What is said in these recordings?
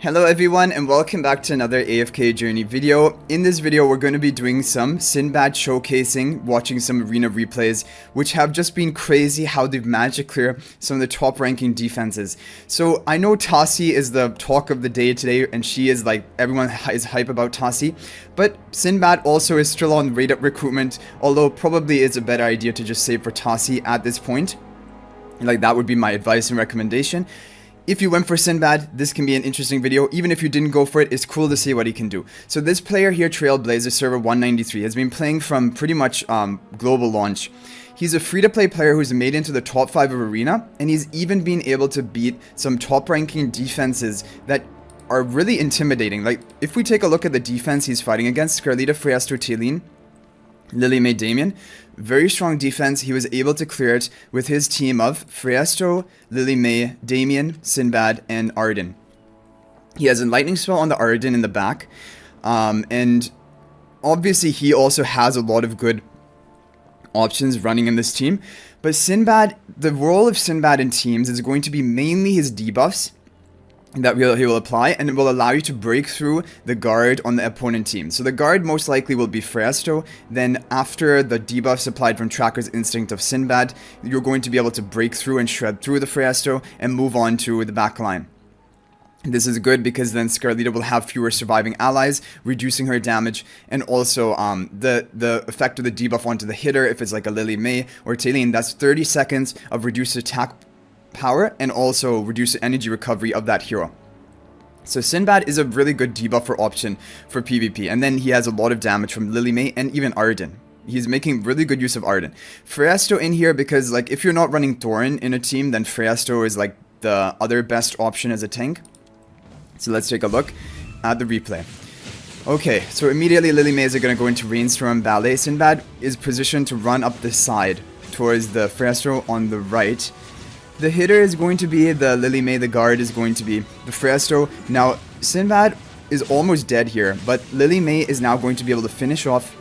Hello everyone and welcome back to another AFK journey video. In this video we're going to be doing some Sinbad showcasing, watching some arena replays which have just been crazy how they've managed to clear some of the top ranking defenses. So I know Tassi is the talk of the day today and she is like, everyone is hype about Tassi, but Sinbad also is still on rate up recruitment, although probably it's a better idea to just save for Tassi at this point. Like that would be my advice and recommendation. If you went for Sinbad, this can be an interesting video. Even if you didn't go for it, it's cool to see what he can do. So this player here, Trailblazer, server 193, has been playing from pretty much global launch. He's a free-to-play player who's made into the top 5 of Arena, and he's even been able to beat some top-ranking defenses that are really intimidating. Like, if we take a look at the defense he's fighting against, Scarlita, Freyasto, Taylene, Lily May, Damien, very strong defense. He was able to clear it with his team of Freyasto, Lily May, Damien, Sinbad, and Arden. He has a lightning spell on the Arden in the back, and obviously he also has a lot of good options running in this team. But Sinbad, the role of Sinbad in teams is going to be mainly his debuffs that he will apply, and it will allow you to break through the guard on the opponent team. So the guard most likely will be Freyasto. Then after the debuffs applied from Tracker's Instinct of Sinbad, you're going to be able to break through and shred through the Freyasto and move on to the back line. This is good because then Scarlita will have fewer surviving allies, reducing her damage, and also the effect of the debuff onto the hitter, if it's like a Lily May or Taylene, that's 30 seconds of reduced attack power and also reduce the energy recovery of that hero. So Sinbad is a really good debuffer option for PvP, and then he has a lot of damage from Lily May and even Arden. He's making really good use of Arden. Freyasto in here because like if you're not running Thorin in a team, then Freyasto is like the other best option as a tank. So let's take a look at the replay. Okay, so immediately Lily Mays are going to go into Rainstorm Ballet. Sinbad is positioned to run up the side towards the Freyasto on the right. The hitter is going to be the Lily May, the guard is going to be the Freyasto. Now, Sinbad is almost dead here, but Lily May is now going to be able to finish off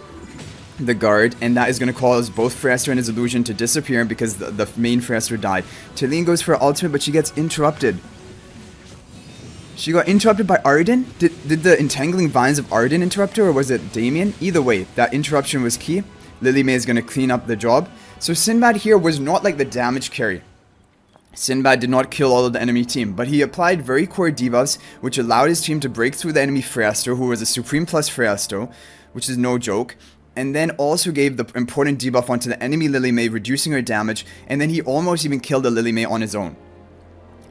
the guard, and that is going to cause both Freyasto and his illusion to disappear because the main Freyasto died. Taylene goes for her ultimate, but she gets interrupted. She got interrupted by Arden? Did the entangling vines of Arden interrupt her, or was it Damien? Either way, that interruption was key. Lily May is going to clean up the job. So Sinbad here was not like the damage carry. Sinbad did not kill all of the enemy team, but he applied very core debuffs, which allowed his team to break through the enemy Freyasto, who was a Supreme plus Freyasto, which is no joke, and then also gave the important debuff onto the enemy Lily May, reducing her damage, and then he almost even killed the Lily May on his own,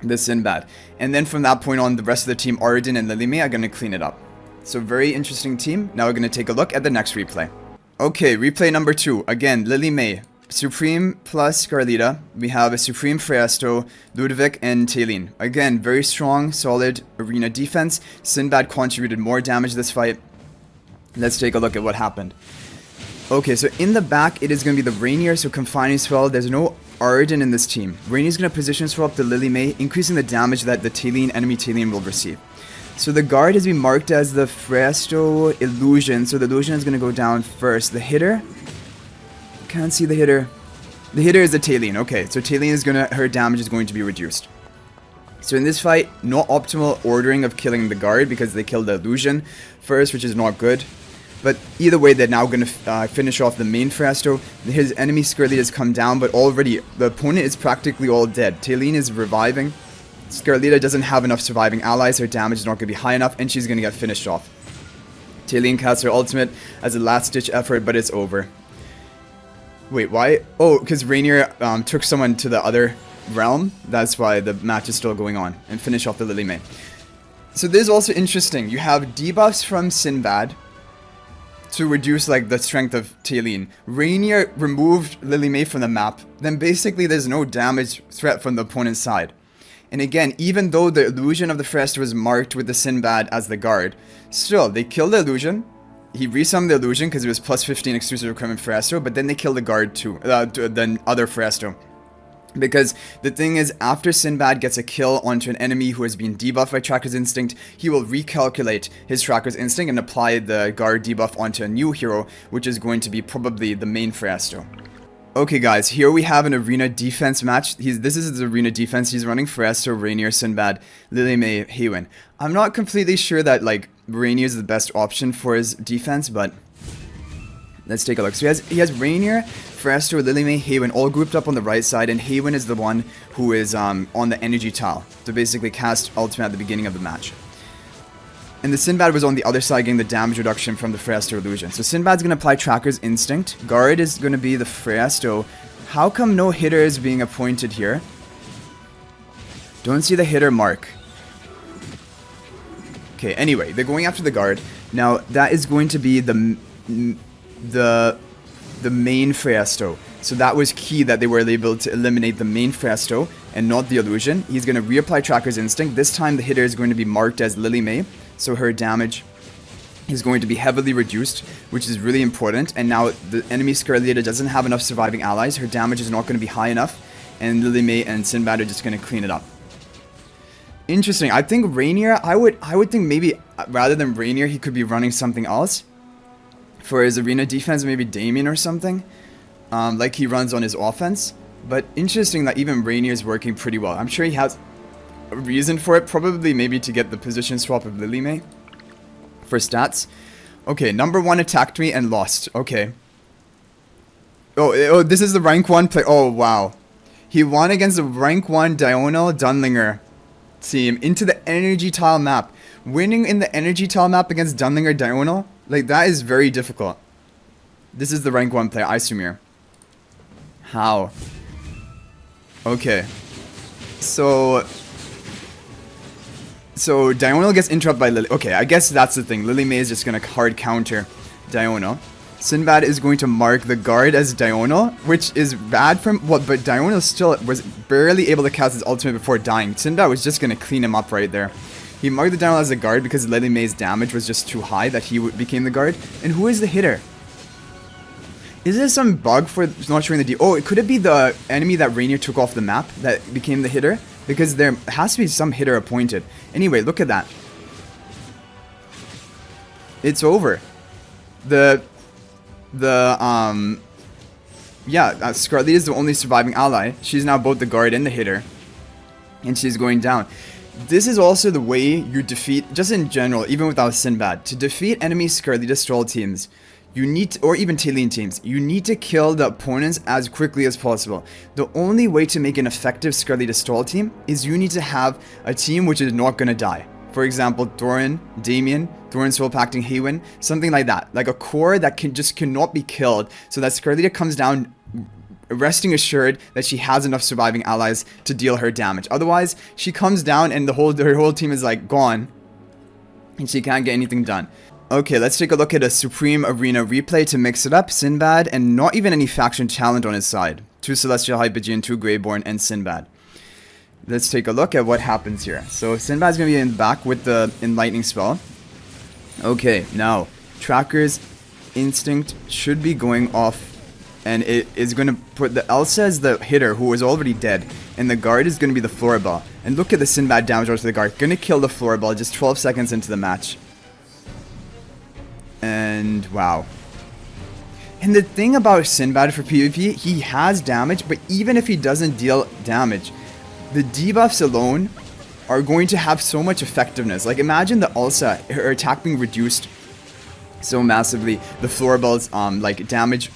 the Sinbad. And then from that point on, the rest of the team, Arden and Lily May, are going to clean it up. So very interesting team. Now we're going to take a look at the next replay. Okay, replay number 2. Again, Lily May. Supreme plus Scarlita. We have a Supreme Freyasto, Ludovic, and Taylene. Again, very strong, solid arena defense. Sinbad contributed more damage this fight. Let's take a look at what happened. Okay, so in the back, it is going to be the Rainier, so Confining Spell. There's no Arden in this team. Rainier's going to position swap the Lily May, increasing the damage that the Taylene, enemy Taylene, will receive. So the guard has been marked as the Freyasto Illusion, so the Illusion is going to go down first. The hitter... Can't see the hitter. The hitter is the Taylene. Okay, so Taylene is her damage is going to be reduced. So in this fight, not optimal ordering of killing the guard because they killed the illusion first, which is not good. But either way, they're now going to finish off the main Freyasto. His enemy Scarlita has come down, but already the opponent is practically all dead. Taylene is reviving. Scarlita doesn't have enough surviving allies. Her damage is not going to be high enough, and she's going to get finished off. Taylene casts her ultimate as a last-ditch effort, but it's over. Wait, why? Oh, because Rainier took someone to the other realm. That's why the match is still going on. And finish off the Lily May. So this is also interesting. You have debuffs from Sinbad to reduce like the strength of Taylene. Rainier removed Lily May from the map. Then basically there's no damage threat from the opponent's side. And again, even though the illusion of the Freyasto was marked with the Sinbad as the guard, still, they killed the illusion. He resummed the illusion because it was plus 15 exclusive requirement Freyasto, but then they killed the guard too, the other Freyasto. Because the thing is, after Sinbad gets a kill onto an enemy who has been debuffed by Tracker's Instinct, he will recalculate his Tracker's Instinct and apply the guard debuff onto a new hero, which is going to be probably the main Freyasto. Okay guys, here we have an arena defense match. This is his arena defense. He's running Pharesto, Rainier, Sinbad, Lily May, Haywin. I'm not completely sure that like Rainier is the best option for his defense, but let's take a look. So he has Rainier, Pharesto, Lily May, Haywin all grouped up on the right side, and Haywin is the one who is on the energy tile to basically cast ultimate at the beginning of the match. And the Sinbad was on the other side getting the damage reduction from the Pharesto illusion. So Sinbad's going to apply Tracker's Instinct. Guard is going to be the Pharesto. How come no hitter is being appointed here? Don't see the hitter mark. Okay, anyway, they're going after the guard. Now, that is going to be the main Pharesto. So that was key that they were able to eliminate the main Pharesto and not the illusion. He's going to reapply Tracker's Instinct. This time the hitter is going to be marked as Lily May. So her damage is going to be heavily reduced, which is really important. And now the enemy Scarlita doesn't have enough surviving allies. Her damage is not going to be high enough. And Lily May and Sinbad are just going to clean it up. Interesting. I think Rainier, I would think maybe rather than Rainier, he could be running something else. For his arena defense, maybe Damien or something. Like he runs on his offense. But interesting that even Rainier is working pretty well. I'm sure he has a reason for it, probably maybe to get the position swap of Lily May for stats. Okay, number 1 attacked me and lost. Okay. Oh, this is the rank 1 play. Oh, wow. He won against the rank 1 Diagonal Dunlinger team into the energy tile map. Winning in the energy tile map against Dunlinger Diagonal, like that is very difficult. This is the rank 1 player, Isomir. How? Okay. So Diagonal gets interrupted by Lily. Okay, I guess that's the thing. Lily May is just going to hard counter Diagonal. Sinbad is going to mark the guard as Diagonal, which is bad from what, but Diagonal still was barely able to cast his ultimate before dying. Sinbad was just going to clean him up right there. He marked the Diagonal as a guard because Lily May's damage was just too high that he became the guard. And who is the hitter? Is there some bug for not showing the D? Oh, could it be the enemy that Rainier took off the map that became the hitter? Because there has to be some hitter appointed. Anyway, look at that. It's over. Scarlett is the only surviving ally. She's now both the guard and the hitter. And she's going down. This is also the way you defeat, just in general, even without Sinbad. To defeat enemy Scarlett Stroll teams, you need to, or even Tailene teams, you need to kill the opponents as quickly as possible. The only way to make an effective Scarlett Stroll team is you need to have a team which is not going to die. For example, Thorin, Damien, Thorin Soul Pacting Haywin, something like that. Like a core that cannot be killed, so that Scarlett comes down resting assured that she has enough surviving allies to deal her damage. Otherwise, she comes down and her whole team is like gone, and she can't get anything done. Okay, let's take a look at a Supreme Arena replay to mix it up. Sinbad, and not even any faction challenge on his side. 2 Celestial Hypogean, 2 Greyborn, and Sinbad. Let's take a look at what happens here. So Sinbad's going to be in the back with the Enlightening spell. Okay, now, Tracker's Instinct should be going off. And it is going to put the Elsa as the hitter, who is already dead. And the guard is going to be the Floorball. And look at the Sinbad damage onto the guard. Going to kill the Floorball just 12 seconds into the match. And wow. And the thing about Sinbad for PvP, he has damage, but even if he doesn't deal damage, the debuffs alone are going to have so much effectiveness. Like imagine the Ulsa, her attack being reduced so massively, the Floorball's like damage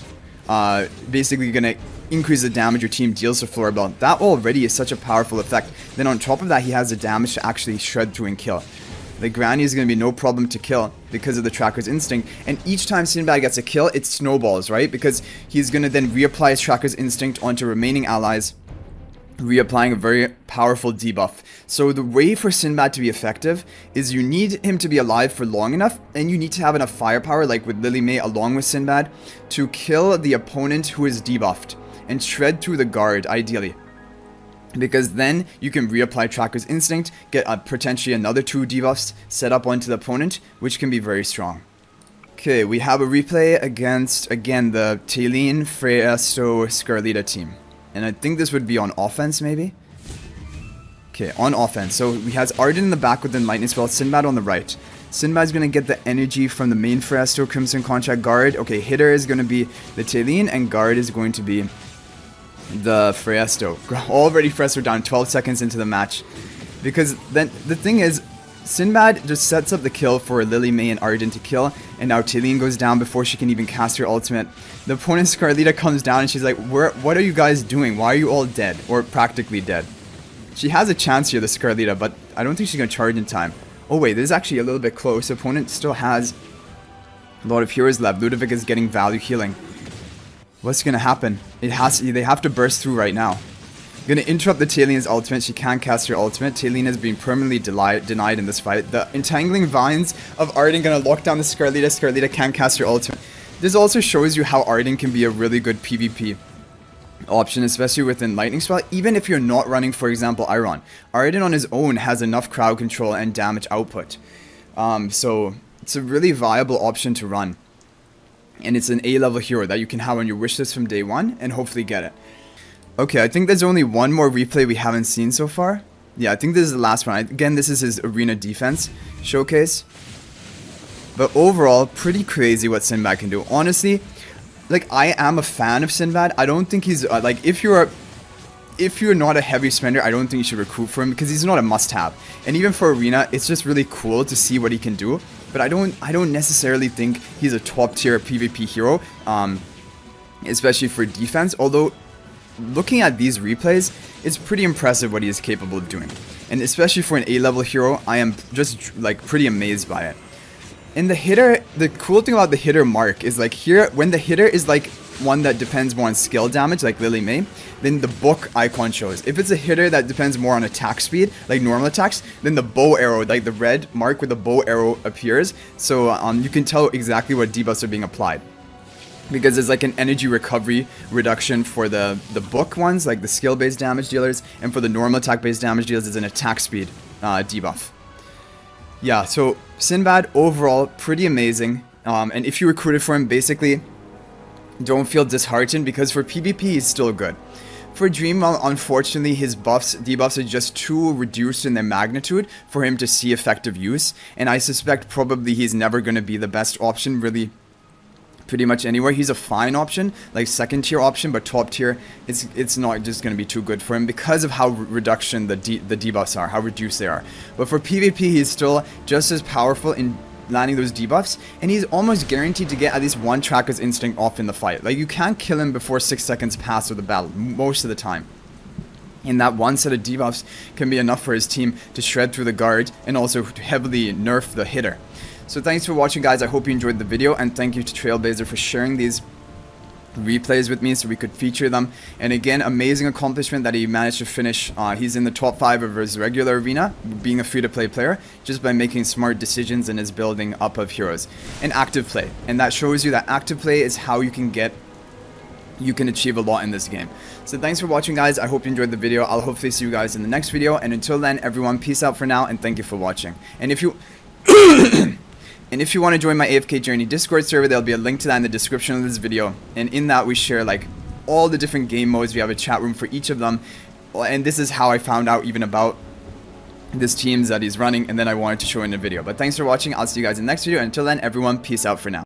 basically gonna increase the damage your team deals to Floorball. That already is such a powerful effect. Then on top of that, he has the damage to actually shred through and kill. The Granny is going to be no problem to kill because of the Tracker's Instinct. And each time Sinbad gets a kill, it snowballs, right? Because he's going to then reapply his Tracker's Instinct onto remaining allies, reapplying a very powerful debuff. So the way for Sinbad to be effective is you need him to be alive for long enough, and you need to have enough firepower, like with Lily May along with Sinbad, to kill the opponent who is debuffed and shred through the guard, ideally. Because then you can reapply Tracker's Instinct, get potentially another 2 debuffs set up onto the opponent, which can be very strong. Okay, we have a replay against, again, the Tailene, Pharesto, Scarlett team. And I think this would be on offense, maybe? Okay, on offense. So he has Arden in the back with the Lightning Spell, Sinbad on the right. Sinbad's going to get the energy from the main Pharesto Crimson Contract guard. Okay, hitter is going to be the Tailene, and guard is going to be the Freesto. Already Freesto down 12 seconds into the match. Because then the thing is, Sinbad just sets up the kill for Lily May and Arden to kill, and now Taylene goes down before she can even cast her ultimate. The opponent's Scarlita comes down and she's like, what are you guys doing? Why are you all dead? Or practically dead. She has a chance here, the Scarlita, but I don't think she's going to charge in time. Oh wait, this is actually a little bit close. The opponent still has a lot of heroes left. Ludovic is getting value healing. What's going to happen? They have to burst through right now. Gonna interrupt the Talene's ultimate. She can't cast her ultimate. Talene has been permanently denied in this fight. The entangling vines of Arden gonna lock down the Scarlita. Scarlita can't cast her ultimate. This also shows you how Arden can be a really good PvP option, especially within Lightning Spell. Even if you're not running, for example, Iron. Arden on his own has enough crowd control and damage output. So it's a really viable option to run. And it's an A-level hero that you can have on your wishlist from day one and hopefully get it. Okay, I think there's only one more replay we haven't seen so far. Yeah, I think this is the last one. Again, this is his arena defense showcase. But overall, pretty crazy what Sinbad can do. Honestly, like, I am a fan of Sinbad. I don't think he's, like, if you're not a heavy spender, I don't think you should recruit for him because he's not a must-have. And even for arena, it's just really cool to see what he can do. But I don't necessarily think he's a top-tier PvP hero, especially for defense. Although, looking at these replays, it's pretty impressive what he is capable of doing. And especially for an A-level hero, I am just, like, pretty amazed by it. And the hitter, the cool thing about the hitter mark is, like, here, when the hitter is, like, one that depends more on skill damage, like Lily May, then the book icon shows. If it's a hitter that depends more on attack speed, like normal attacks, then the bow arrow, like the red mark with the bow arrow appears. So you can tell exactly what debuffs are being applied. Because there's like an energy recovery reduction for the book ones, like the skill-based damage dealers, and for the normal attack-based damage dealers, there's an attack speed debuff. Yeah, so Sinbad, overall, pretty amazing. And if you recruited for him, basically, don't feel disheartened, because for PvP, he's still good. For Dreamwell, unfortunately, his debuffs are just too reduced in their magnitude for him to see effective use. And I suspect probably he's never going to be the best option, really, pretty much anywhere. He's a fine option, like second tier option, but top tier, it's not just going to be too good for him because of how reduction the debuffs are, how reduced they are. But for PvP, he's still just as powerful in landing those debuffs, and he's almost guaranteed to get at least one Tracker's Instinct off in the fight. Like, you can't kill him before 6 seconds pass of the battle, most of the time. And that one set of debuffs can be enough for his team to shred through the guard and also to heavily nerf the hitter. So thanks for watching, guys. I hope you enjoyed the video, and thank you to Trailblazer for sharing these replays with me so we could feature them. And again, amazing accomplishment that he managed to finish. He's in the top 5 of his regular arena, being a free-to-play player, just by making smart decisions in his building up of heroes. And active play. And that shows you that active play is how you can achieve a lot in this game. So thanks for watching, guys. I hope you enjoyed the video. I'll hopefully see you guys in the next video. And until then, everyone, peace out for now, and thank you for watching. And if you... And if you want to join my AFK Journey Discord server, there'll be a link to that in the description of this video. And in that, we share like all the different game modes. We have a chat room for each of them. And this is how I found out even about this teams that he's running. And then I wanted to show in the video. But thanks for watching. I'll see you guys in the next video. Until then, everyone, peace out for now.